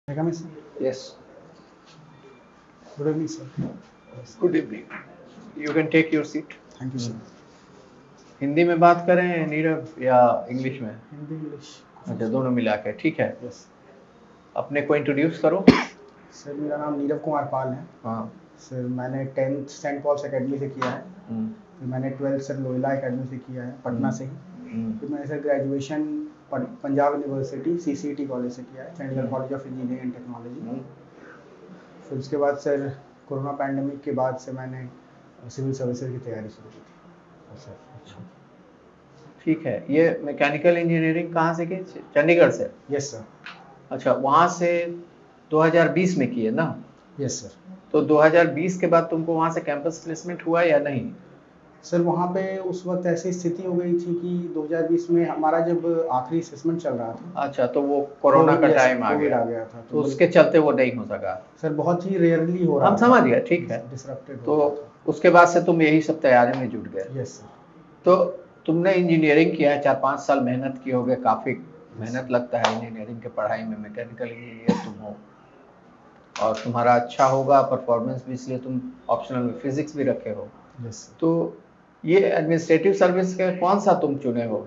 Come in, sir. Yes. Good evening, sir. Good evening. You can take your seat. Thank you, sir. Hindi में बात करें नीरव या English में? Hindi English अच्छा, दोनों मिला के ठीक है। यस अपने को इंट्रोड्यूस करो। सर, मेरा नाम नीरव कुमार पाल है। हाँ। सर, मैंने 10th सेंट पॉल्स एकेडमी से किया है। फिर मैंने 12th सर लोयला एकेडमी से किया है, पटना से ही। फिर मैंने sir graduation Punjab university CCT college से किया है, Chandigarh college of engineering and technology. फिर उसके बाद सर कोरोना पैंडमिक के बाद से मैंने सिविल सर्विसेज की तैयारी शुरू की थी। सर अच्छा, ठीक है। ये मैकेनिकल इंजीनियरिंग कहाँ से की? चंडीगढ़ से? Yes sir. अच्छा, वहाँ से 2020 में किए ना? Yes sir. तो 2020 के बाद तुमको वहाँ से कैंपस प्लेसमेंट हुआ या नहीं? सर, वहाँ पे उस वक्त ऐसी स्थिति हो गई थी कि 2020 में हमारा जब आखिरी असेसमेंट चल रहा था। अच्छा, तो वो कोरोना का टाइम आ कोविड गया। आ गया था, तो उसके चलते वो नहीं हो सका। सर बहुत ही रेयरली हो रहा हम था। समझ गए, ठीक है। डिसरप्टेड तो हो रहा था। उसके बाद से तुम यही सब तैयारी में जुट गए। Yes sir. तो तुमने इंजीनियरिंग किया है, 4-5 साल मेहनत की होगे, काफ़ी मेहनत लगता है इंजीनियरिंग के पढ़ाई में। मैकेनिकल इंजीनियर तुम हो और तुम्हारा अच्छा होगा परफॉर्मेंस भी, इसलिए तुम ऑप्शनल में फिजिक्स भी रखे हो। Yes sir. तो ये एडमिनिस्ट्रेटिव सर्विस का कौन सा तुम चुने हो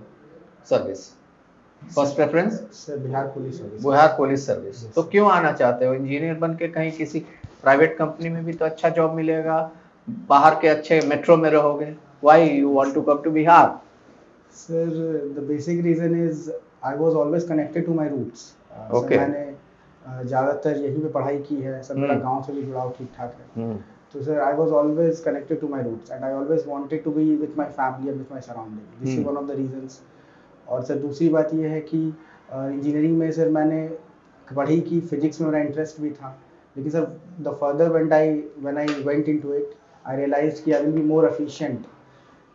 service? First preference sir Bihar police service. Bihar police service. Yes, तो sir. क्यों आना चाहते हो? इंजीनियर बन के कहीं किसी प्राइवेट कंपनी में भी तो अच्छा जॉब मिलेगा, बाहर के अच्छे मेट्रो में रहोगे। Why you want to come to Bihar? Sir, the basic reason is I was always connected to my roots. Okay. Sir मैंने ज़्यादातर यहीं पे पढ़ाई की है। सर मेरा गांव से भी जुड़ाव ठीक ठाक है। तो sir I was always connected to my roots and I always wanted to be with my family and with my surrounding. This is one of the reasons. और सर दूसरी बात ये है कि इंजीनियरिंग में सर मैंने पढ़ी की, फिजिक्स में मेरा इंटरेस्ट भी था, लेकिन sir the further when I went into it I realised कि I will be more efficient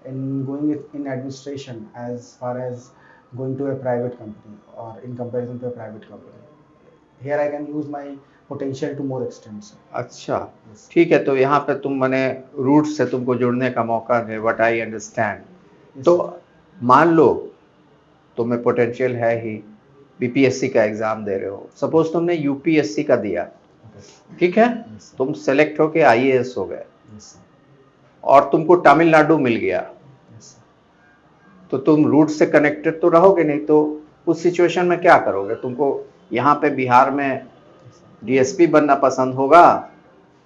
in going in administration as far as going to a private company or in comparison to a private company. Here I can use my potential to more extent. अच्छा, ठीक है। तो यहाँ पे तुम मने root से तुमको जुड़ने का मौका है, व्हाट आई अंडरस्टैंड। तो मान लो तुम्हें पोटेंशियल है ही, बीपीएससी का एग्जाम दे रहे हो, सपोज तुमने यूपीएससी का दिया, ठीक है, तुम सेलेक्ट होके आईएएस हो गए और तुमको तमिलनाडु मिल गया, तो तुम रूट से कनेक्टेड तो रहोगे नहीं। तो उस सिचुएशन में क्या करोगे? तुमको यहाँ पे बिहार में डीएसपी बनना पसंद होगा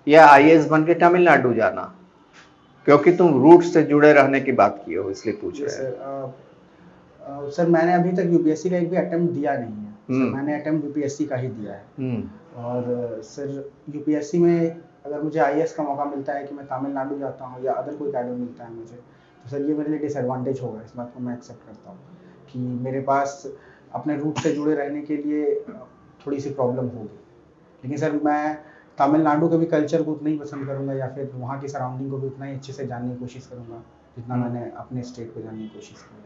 या आईएएस बन के तमिलनाडु जाना? क्योंकि तुम रूट से जुड़े रहने की बात की हो, इसलिए पूछ रहे हैं। सर मैंने अभी तक यूपीएससी का एक भी अटेम्प्ट दिया नहीं है। सर मैंने अटेम्प्ट यूपीएससी का ही दिया है। और सर यूपीएससी में अगर मुझे आईएएस का मौका मिलता है कि मैं तमिलनाडु जाता हूँ या अदर कोई कैडर मिलता है मुझे, तो सर ये मेरे लिए डिसएडवांटेज होगा। इस बात को मैं एक्सेप्ट करता हूँ कि मेरे पास अपने रूट से जुड़े रहने के लिए थोड़ी सी प्रॉब्लम होगी। लेकिन सर मैं तमिलनाडु के भी कल्चर को उतना ही पसंद करूँगा या फिर वहाँ की सराउंडिंग को भी उतना ही अच्छे से जानने की कोशिश करूँगा जितना मैंने अपने स्टेट को जानने की कोशिश की,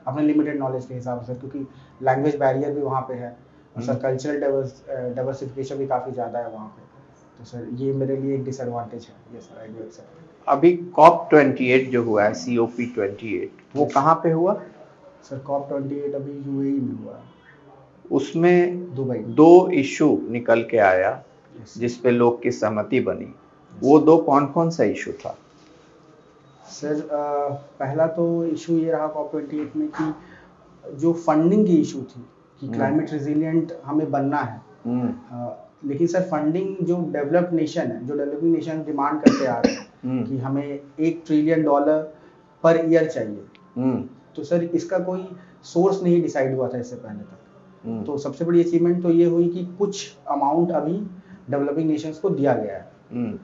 अपने लिमिटेड नॉलेज के हिसाब से, क्योंकि लैंग्वेज बैरियर भी वहाँ पे है और सर कल्चरल डाइवर्सिफिकेशन भी काफ़ी ज़्यादा है वहाँ पे। तो सर ये मेरे लिए एक डिसएडवांटेज है। Yes sir, I do accept. अभी COP28 जो हुआ है, COP28, वो कहाँ पे हुआ? सर COP28 अभी यूएई में हुआ है। उसमें दुबई। 2 इशू निकल के आया जिस पे लोग की सहमति बनी। वो 2 कौन-कौन सा इशू था? सर पहला तो इशू ये रहा COP28 में कि जो फंडिंग की इशू थी कि क्लाइमेट रेजिलिएंट हमें बनना है। लेकिन सर फंडिंग जो डेवलप्ड नेशन है, जो डेवलपिंग नेशन डिमांड करते आ रहे हैं कि हमें $1 ट्रिलियन पर ईयर चाहिए। तो सर इसका कोई सोर्स नहीं डिसाइड हुआ था इससे पहले तक। तो सबसे बड़ी अचीवमेंट तो ये हुई कि कुछ अमाउंट अभी डेवलपिंग नेशंस को दिया गया है।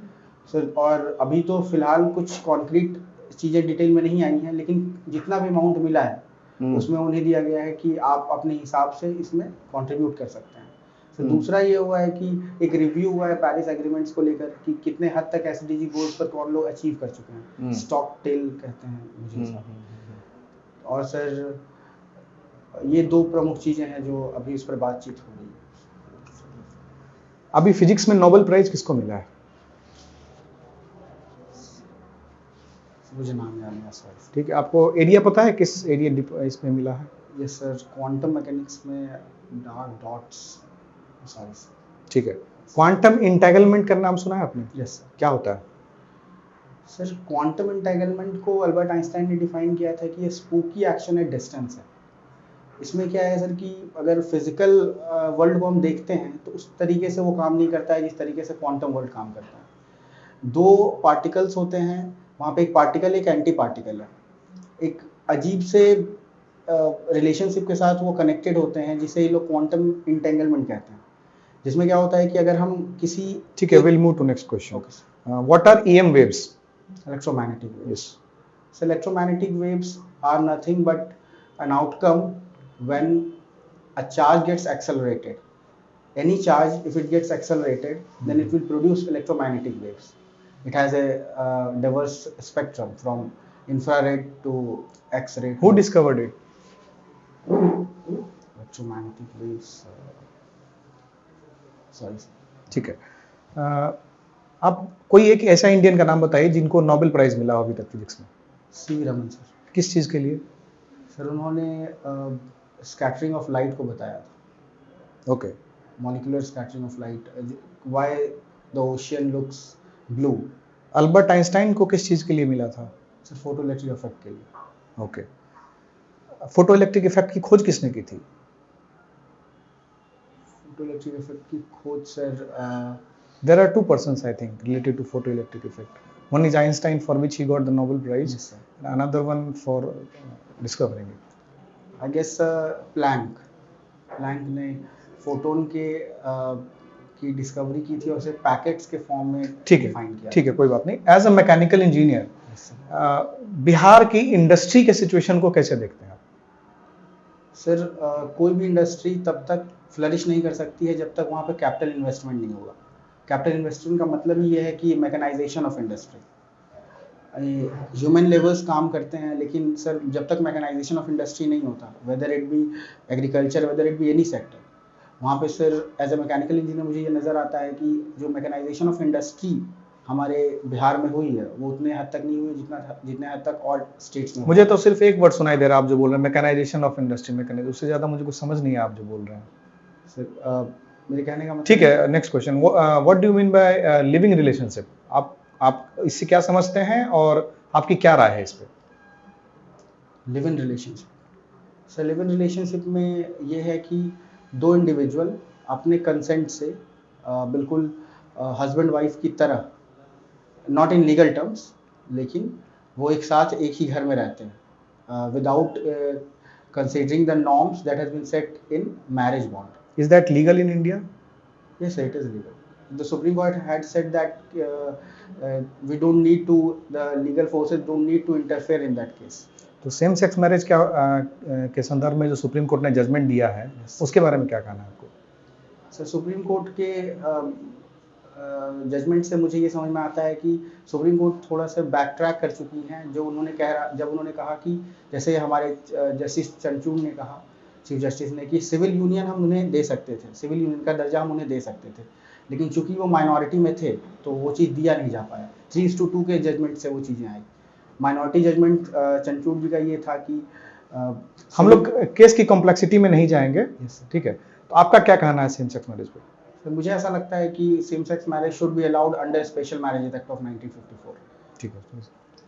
सर और अभी तो फिलहाल कुछ कॉन्क्रीट चीज़ें डिटेल में नहीं आई हैं, लेकिन जितना भी अमाउंट मिला है उसमें उन्हें दिया गया है कि आप अपने हिसाब से इसमें कंट्रीब्यूट कर सकते हैं। तो दूसरा ये हुआ है कि एक रिव्यू हुआ है पेरिस एग्रीमेंट्स को लेकर कि कितने हद तक एसडीजी गोल्स पर कौन लोग अचीव कर चुके हैं। स्टॉक टेल कहते हैं मुझे। और सर ये 2 प्रमुख चीज़ें हैं जो अभी इस पर बातचीत हो रही है। अभी फिजिक्स में नोबेल प्राइज किसको मिला है? मुझे नाम याद नहीं सर। ठीक है, आपको एरिया पता है किस एरिया इसमें मिला है? यस सर, क्वांटम मैकेनिक्स में डार्क डॉट्स। सॉरी। ठीक है। क्वांटम इंटेगलमेंट का नाम सुना है आपने? Yes sir. क्या होता है? सर क्वांटम इंटेगलमेंट को अल्बर्ट आइंस्टाइन ने डिफाइन किया था कि ये स्पूकी एक्शन एट डिस्टेंस है। इसमें क्या है सर कि अगर फिजिकल वर्ल्ड को हम देखते हैं तो उस तरीके से वो काम नहीं करता है जिस तरीके से क्वांटम वर्ल्ड काम करता है। दो पार्टिकल्स होते हैं, वहाँ पे एक पार्टिकल एक एंटी पार्टिकल है, एक अजीब से रिलेशनशिप के साथ वो कनेक्टेड होते हैं जिसे ये लोग क्वांटम इंटेंगलमेंट कहते हैं। जिसमें क्या होता है कि अगर हम किसी, ठीक है, will move to next question. What are EM waves? Electromagnetic waves. Yes. So electromagnetic waves are nothing but an outcome when a charge gets accelerated. Any charge, if it gets accelerated, then it will produce electromagnetic waves. It has a diverse spectrum from infrared to X-ray. Who discovered it? Electromagnetic waves? Sorry. ठीक है। आप कोई एक ऐसा Indian का नाम बताइए जिनको नोबेल प्राइज मिला हो अभी तक फिजिक्स में। सी रमन सर। किस चीज़ के लिए? सर उन्होंने स्कैटरिंग ऑफ लाइट को बताया था। Okay. Molecular scattering of light, why the ocean looks blue. Albert Einstein को किस चीज़ के लिए मिला था? सर फोटो इलेक्ट्रिक इफेक्ट के लिए। ओके। फोटो इलेक्ट्रिक इफेक्ट की खोज किसने की थी? फोटो इलेक्ट्रिक इफेक्ट की खोज sir, There are two persons, I think, related to photoelectric effect. One is Einstein, for which he got the Nobel Prize, yes sir, and another one for discovering it. I guess Planck ने photon के की discovery की थी और उसे packets के form में ठीक है, डिफाइन किया। ठीक है, कोई बात नहीं। As a mechanical engineer, Yes, sir. Bihar की इंडस्ट्री के सिचुएशन को कैसे देखते हैं आप? सर कोई भी इंडस्ट्री तब तक फ्लरिश नहीं कर सकती है जब तक वहाँ पे कैपिटल इन्वेस्टमेंट नहीं होगा। कैपिटल इन्वेस्टमेंट का मतलब ही ये है कि mechanization of industry. Human labours काम करते हैं, लेकिन सर जब तक मैकेनाइजेशन ऑफ इंडस्ट्री नहीं होता, whether it be agriculture, whether it be any sector, वहाँ पे sir as a mechanical engineer मुझे ये नज़र आता है कि जो मैकेनाइजेशन ऑफ इंडस्ट्री हमारे बिहार में हुई है वो उतने हद तक नहीं हुई जितने हद तक और स्टेट्स में। मुझे तो सिर्फ एक वर्ड सुनाई दे रहा है आप जो बोल रहे हैं, मैकेनाइजेशन ऑफ इंडस्ट्री, मैकेनाइज, उससे ज़्यादा मुझे कुछ समझ नहीं है आप जो बोल रहे हैं। सर मेरे कहने का मतलब, ठीक है, next question. What do you mean by living relationship? आप इससे क्या समझते हैं और आपकी क्या राय है इस पे? Live in relationship. Sir live in relationship में ये है कि दो इंडिविजुअल अपने कंसेंट से बिल्कुल हस्बैंड वाइफ की तरह, नॉट इन लीगल टर्म्स, लेकिन वो एक साथ एक ही घर में रहते हैं without considering the norms that has been set in marriage bond. Is that legal in India? Yes, it is legal. The Supreme Court had said that we don't need to, the legal forces don't need to interfere in that case. तो same sex marriage के संदर्भ में जो supreme court ने judgement दिया है, उसके बारे में क्या कहना है आपको? सर सुप्रीम कोर्ट के जजमेंट से मुझे ये समझ में आता है कि सुप्रीम कोर्ट थोड़ा सा बैक ट्रैक कर चुकी हैं। जब उन्होंने कहा कि जैसे हमारे जस्टिस चंद्रचूड़ ने कहा, चीफ जस्टिस ने, कि सिविल यूनियन हम उन्हें दे सकते थे, सिविल यूनियन का दर्जा हम उन्हें दे सकते थे, लेकिन चूंकि वो माइनॉरिटी में थे तो वो चीज़ दिया नहीं जा पाया। 3:2 के जजमेंट से वो चीज़ें आई। माइनॉरिटी जजमेंट चंद्रचूड़ जी का ये था कि हम लोग केस की कॉम्प्लेक्सिटी में नहीं जाएंगे, ठीक है। तो आपका क्या कहना है सेम सेक्स मैरिज पे? तो मुझे ऐसा लगता है कि same sex marriage should be allowed under special marriage act of 1954। ठीक है,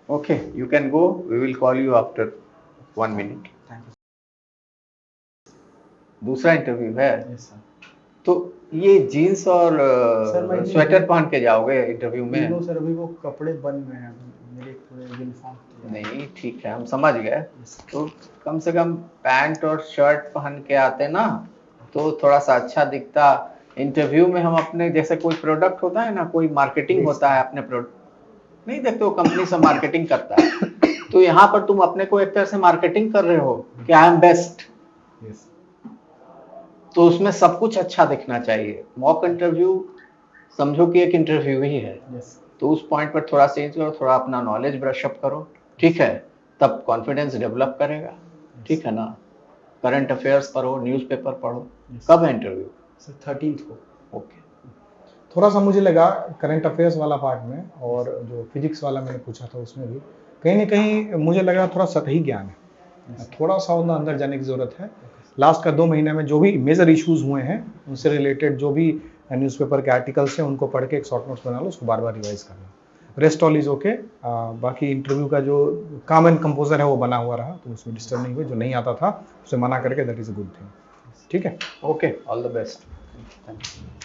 okay, you can go, we will call you after 1 minute. Thank you. दूसरा इंटरव्यू है। Yes sir. तो ये जीन्स और सर, मैं स्वेटर पहन के जाओगे इंटरव्यू में? नो सर, अभी वो कपड़े बन गए हैं, मेरे पूरे यूनिफॉर्म। नहीं, ठीक है, हम समझ गए। तो कम से कम पैंट और शर्ट पहन के आते ना तो थोड़ा सा अच्छा दिखता। इंटरव्यू में हम अपने जैसे कोई प्रोडक्ट होता है ना, कोई मार्केटिंग होता है, अपने प्रोडक्ट नहीं देखते हो, कंपनी से मार्केटिंग करता है, तो यहाँ पर तुम अपने को एक तरह से मार्केटिंग कर रहे हो कि आई एम बेस्ट। तो उसमें सब कुछ अच्छा दिखना चाहिए। मॉक इंटरव्यू समझो कि एक इंटरव्यू ही है। तो उस पॉइंट पर थोड़ा चेंज करो, थोड़ा अपना नॉलेज ब्रश अप करो, ठीक है, तब कॉन्फिडेंस डेवलप करेगा, ठीक है ना। करंट अफेयर्स पढ़ो, न्यूज़पेपर पढ़ो। कब है इंटरव्यू? सर 13th को। ओके। थोड़ा सा मुझे लगा करंट अफेयर्स वाला पार्ट में और जो फिजिक्स वाला मैंने पूछा था उसमें भी कहीं ना कहीं मुझे लगा थोड़ा सतही ज्ञान है, थोड़ा सा उनका अंदर जाने की ज़रूरत है। लास्ट का 2 महीने में जो भी मेजर इश्यूज हुए हैं उनसे रिलेटेड जो भी न्यूज़पेपर के आर्टिकल्स हैं उनको पढ़ के एक शॉर्ट नोट्स बना लो, उसको बार बार रिवाइज करना। Rest all is okay. बाकी इंटरव्यू का जो काम एंड कंपोजर है वो बना हुआ रहा, तो उसमें डिस्टर्ब नहीं हुए। जो नहीं आता था उसे मना करके, that is a good thing. ठीक है, okay, all the best. Thank you.